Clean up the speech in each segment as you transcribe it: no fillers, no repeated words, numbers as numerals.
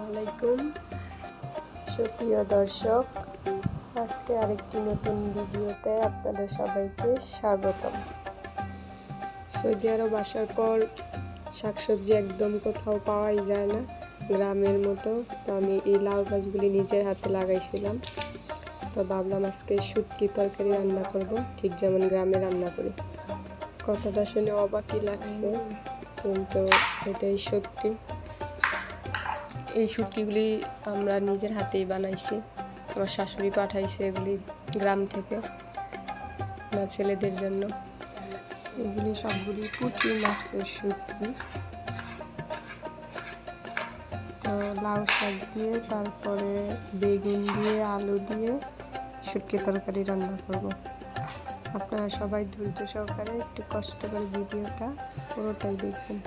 আসসালামু আলাইকুম সুপ্রিয় দর্শক, আজকে আরেকটি নতুন ভিডিওতে আপনাদের সবাইকে স্বাগতম। সৌদি আরব আসার পর শাকসবজি একদম কোথাও পাওয়াই যায় না গ্রামের মতো। তো আমি এই লাউ গাছগুলি নিজের হাতে লাগাইছিলাম। তো ভাবলাম আজকে শুটকি তরকারি রান্না করব, ঠিক যেমন গ্রামে রান্না করি। কথাটা শুনে অবাকই লাগছে, কিন্তু এটাই সত্যি। এই শুটকিগুলি আমরা নিজের হাতেই বানাইছি, আমার শাশুড়ি পাঠাইছে এগুলি গ্রাম থেকে না ছেলেদের জন্য। এগুলি সবগুলি পুঁটি মাছের শুটকি। তো লাউ শাক দিয়ে, তারপরে বেগুন দিয়ে, আলু দিয়ে শুটকি তরকারি রান্না করব। আপনারা সবাই ধৈর্য সহকারে একটু কষ্ট করে ভিডিওটা পুরোটাই দেখবেন।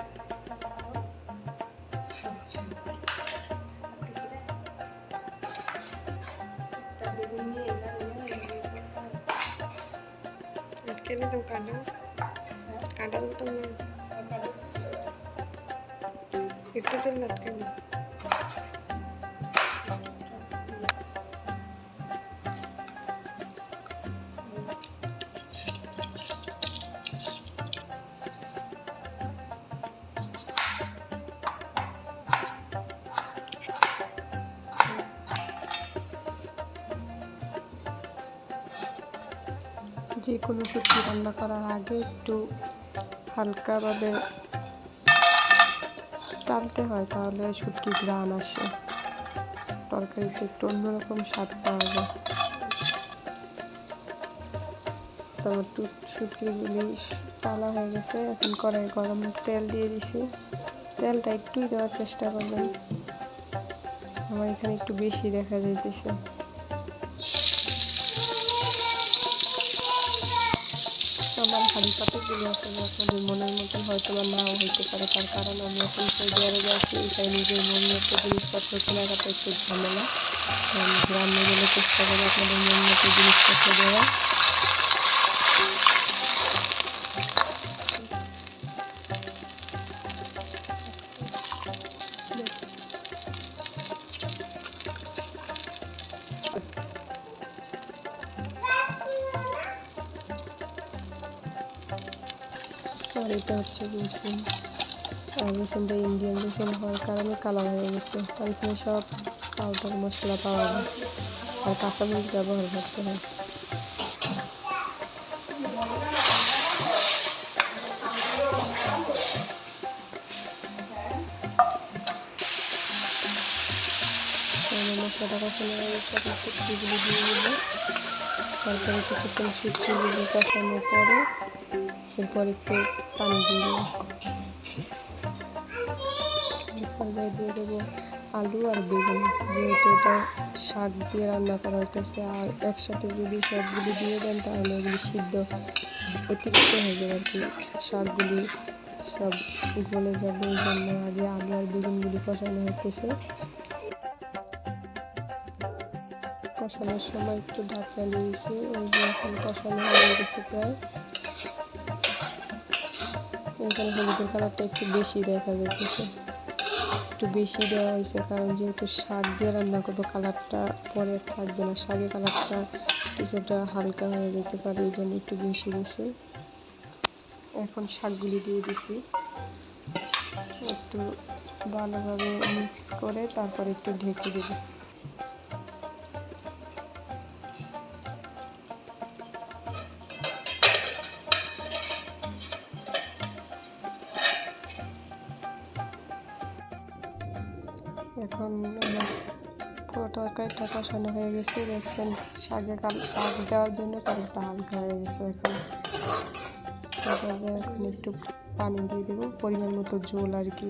Kailan itong kadang? Kadang itong ito din natin. যে কোনো সবজি রান্না করার আগে একটু হালকাভাবে টানতে হয়, তাহলে শুটকি ঘ্রাণ আসে, তরকারিতে একটু অন্যরকম স্বাদ পাওয়া যায়। তারপর শুটকিগুলি টালা হয়ে গেছে, এখন কড়াই গরম তেল দিয়ে দিছি। তেলটা একটুই দেওয়ার চেষ্টা করবেন, আমার এখানে একটু বেশি দেখা যাইতেছে। আমার হাঁড়ি পাতিলগুলি আসলে আপনাদের মনের মতন হয়তো বা নাও হইতে পারে, তার কারণ আমি এখন সৌদি আরবে আছি, এটাই নিজের মন মতো জিনিসপত্র কেনাকাটা একটু ঝামেলা। গ্রামে গেলে চেষ্টা করি আপনাদের মন মতো জিনিসপত্র দেওয়া। আর এটা হচ্ছে রসুন, আর রসুনটা ইন্ডিয়ান রসুন হওয়ার কারণে কালার হয়ে গেছে। আর এখানে সব পাউডার মশলা পাওয়া যায়, আর কাঁচামরিচ ব্যবহার করতে হয়। মশলাটা কষানো হয়ে গেছে, এখন শুটকিগুলি দিয়ে দেবো। তারপরে কিছুক্ষণ শুটকিগুলি কষানোর পরে এরপর একটু পানি দিয়ে দেবো। পর্যায়ে দিয়ে দেবো আলু আর বেগুন, যেহেতু এটা শাক দিয়ে রান্না করা হইতেছে, আর একসাথে যদি সবগুলি দিয়ে দেন তাহলে এগুলি সিদ্ধ অতিরিক্ত হয়ে যাবে আর কি, শাকগুলি সব গলে যাবে। এই জন্য আগে আলু আর বেগুনগুলি কষানো হইতেছে। কষানোর সময় একটু ঢাকনা দিয়েছি, ওই যে এখন কষানো হয়ে গেছে প্রায়। এখানে হলুদের কালারটা একটু বেশি দেখা যাচ্ছে, একটু বেশি দেওয়া হয়েছে, কারণ যেহেতু শাক দিয়ে রান্না করবো, কালারটা পরে থাকবে না, শাকের কালারটা কিছুটা হালকা হয়ে যেতে পারে, এই জন্য একটু বেশি দিয়েছি। এখন শাকগুলি দিয়ে দিছি, একটু ভালোভাবে মিক্স করে তারপর একটু ঢেকে দেবো। এখন পুরো তরকারিটা কষানো হয়ে গেছে, দেখছেন শাক দেওয়ার জন্য তরকারিটা হালকা হয়ে গেছে। এখন একটু পানি দিয়ে দেবো, পরিমাণ মতো ঝোল আর কি।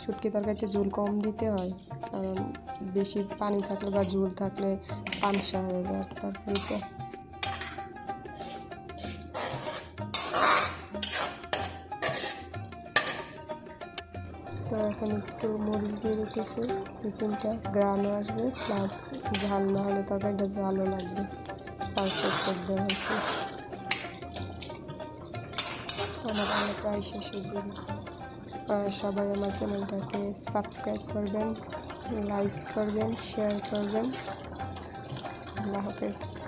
শুটকি তরকারিতে ঝোল কম দিতে হয়, কারণ বেশি পানি থাকলে বা ঝোল থাকলে পানসা হয়ে যায় তরকারিতে। তো এখন একটু মরিচ দিয়ে দিতেছি, দু তিনটা গ্রানও আসবে, প্লাস ঝাল না হলে তরকারিটা ঝালও লাগবে, পারফেক্ট দেওয়া হয়েছে। আমার রান্না প্রায় শেষের দিন, সবাই আমার চ্যানেলটাকে সাবস্ক্রাইব করবেন, লাইক করবেন, শেয়ার করবেন। আল্লাহ হাফেজ।